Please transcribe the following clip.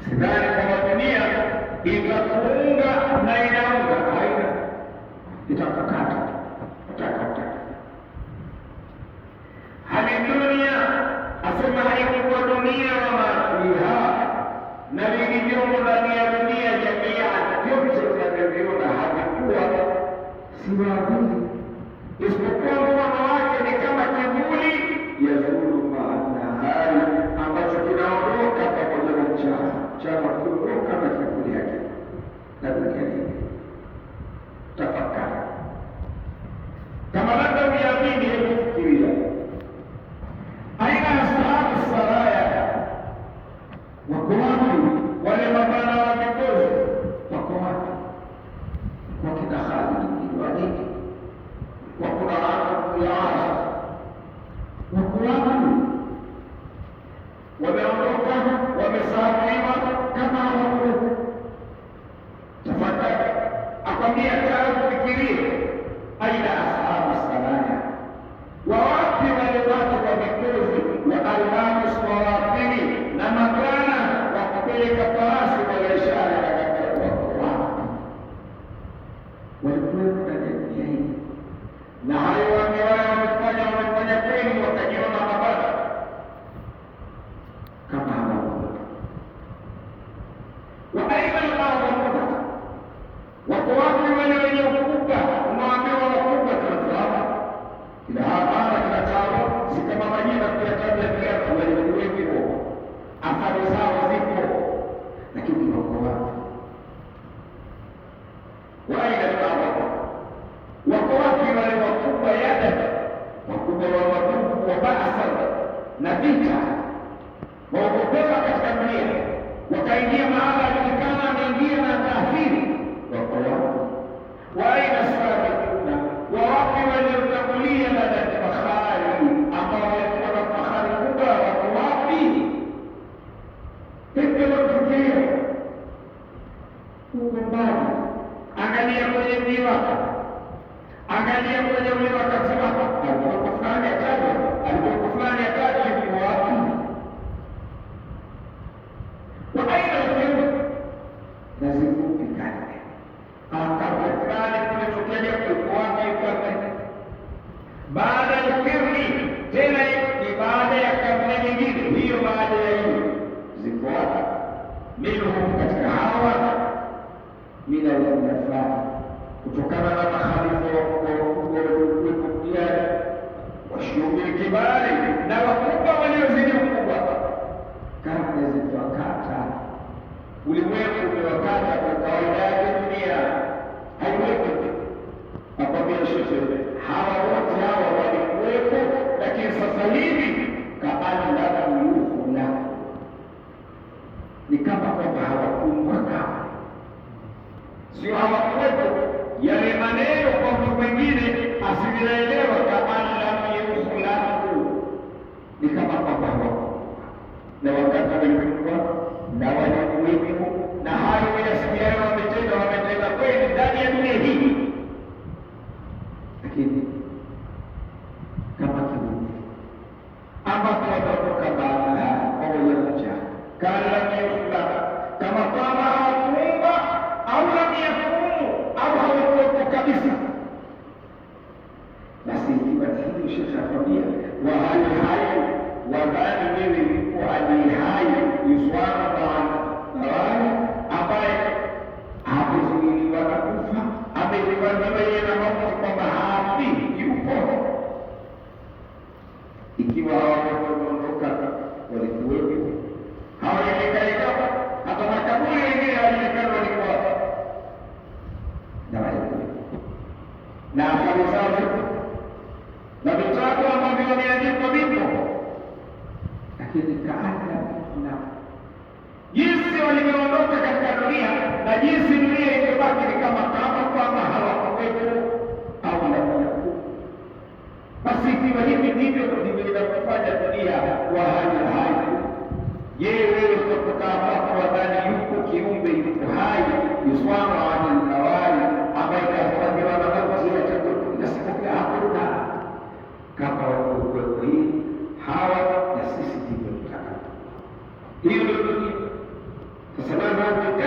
Sidhani kwamba dunia itakuunga na inaunga, haina, itakukata utakata. Hali dunia asema haikuwa dunia wa mafiha, na vilivyomo ndani ya dunia jamia vyote tunavyoviona havikuwa si wavili, isipokuwa mfano wake ni kama kivuli yazulu maannahari, ambacho kinaondoka pamoja na mchana, mchana kuondoka na kivuli yake na dunia hii. Tafakari kama labda uyaamini, hebu fikiria aina ya sahabu saraya wako wapi? Wale mabana wa vikosi wako wapi? Wakina Khalid bin Walid, wakuna Amr ya As wako wapi? Wameondoka, wamesahabiwa kama hawakuwepo. Tafakari, akwambia kaa ufikirie, aina ashabu saraya, wawapi wale watu wa vikosi wa albamu sawafili na mabwana wa kupeleka farasi wa biashara ya katika wako wapi? Walikuwepo ndani ya dunia hii, na hayo wamefanya kweli, wakajiona mabwana kama hawakuwepo. Wa aina al-a'dhamuha, wako wapi wale wenye ukubwa? Unawaambiwa wakubwa, tunafahamu kila hapana kila chao, si kama majina kuyataja viatu, walikuwepo, athari zao zipo, lakini wako wapi? Wa aina al-a'dhamuha, wako wapi wale wakubwa yada, wakubwa wa magugu wa ba'sa na vita, waogopewa katika dunia, wakaingia mahala ajulikana ameingia na taathiri, wako wapi? Wa aina sabiquna, wawapi waliotangulia na fahari, ambao walikuwa na fahari kubwa, wako wapi? Hivyo nakufikiria huko mbali, angalia kwenye mji wako, angalia kwenye ule wakati wako, alikuwa fulani atajwa, alikuwa fulani atajwa, yuko wapi? Wa aina al-qirni, nazivuki karne, akabla fulani kulitokea kuliko wapi karne? Baada ya kirni, tena ni baada ya karne nyingine, hiyo baada ya hiyo ziko wapi? Minhum, katika hawa, mina al-khulafa, kutokana na makhalifa wakubwa waliokuwepo duniani, washuhuri kibali na wakubwa waliozidi ukubwa, karne ziliwakata, ulimwengu umewakata kwa kawaida yake, dunia haiweki. Nakwambia shekhe, hawa wote hawa walikuwepo, lakini sasa hivi kaanlam yukhla, ni kama kwamba hawakumbwa kama, sio hawakuwepo. Yale maneno kwa mtu mwingine asivinaelewa, kaanlam yukhla, ni kama kwamba hawakumbwa, na wakati walikumbwa na walikuwepo, na hayo yasikiayo wametenda kweli ndani ya dunia hii, lakini kama kivuli ambapo watatoka baada ya pamoja, kaanlam yukhla, kama kwamba hawakuumba au lam yakumu au hawakuwepo kabisa. Basi ikiwa hivyo, Sheikh akwambia wa hali hayo, wadhani wewe yuko hali hayo yuswana mawani, ambaye hakuzuiliwa na kufa, ameliwazima yeye na mauti, kwamba hafi, yupo. Ikiwa hawakuondoka, walikuwepo, hawaelekaekapa, hata makaburi wengine hawajulikana walikuwa, na walikuwepo, na athari zao zipo, na vitabu ambavyo wameandikwa vipo, lakini kaanlam yukhla, jinsi walivyoondoka katika dunia na jinsi dunia iliyobaki ni kama kwamba hawakuwepo au lam yakun. Basi ikiwa hivi ndivyo inavyofanya dunia wa hali hai, je, wewe kutokaa kwako wadhani yuko kiumbe yuko hai yuswana anil nawari, ambaye kahifadhiwa na mauti ya chakula na siku ya hakuna, kama walivyokuwepo hii hawa na sisi ndivyo tutaka. Hiyo ndio dunia. kurudi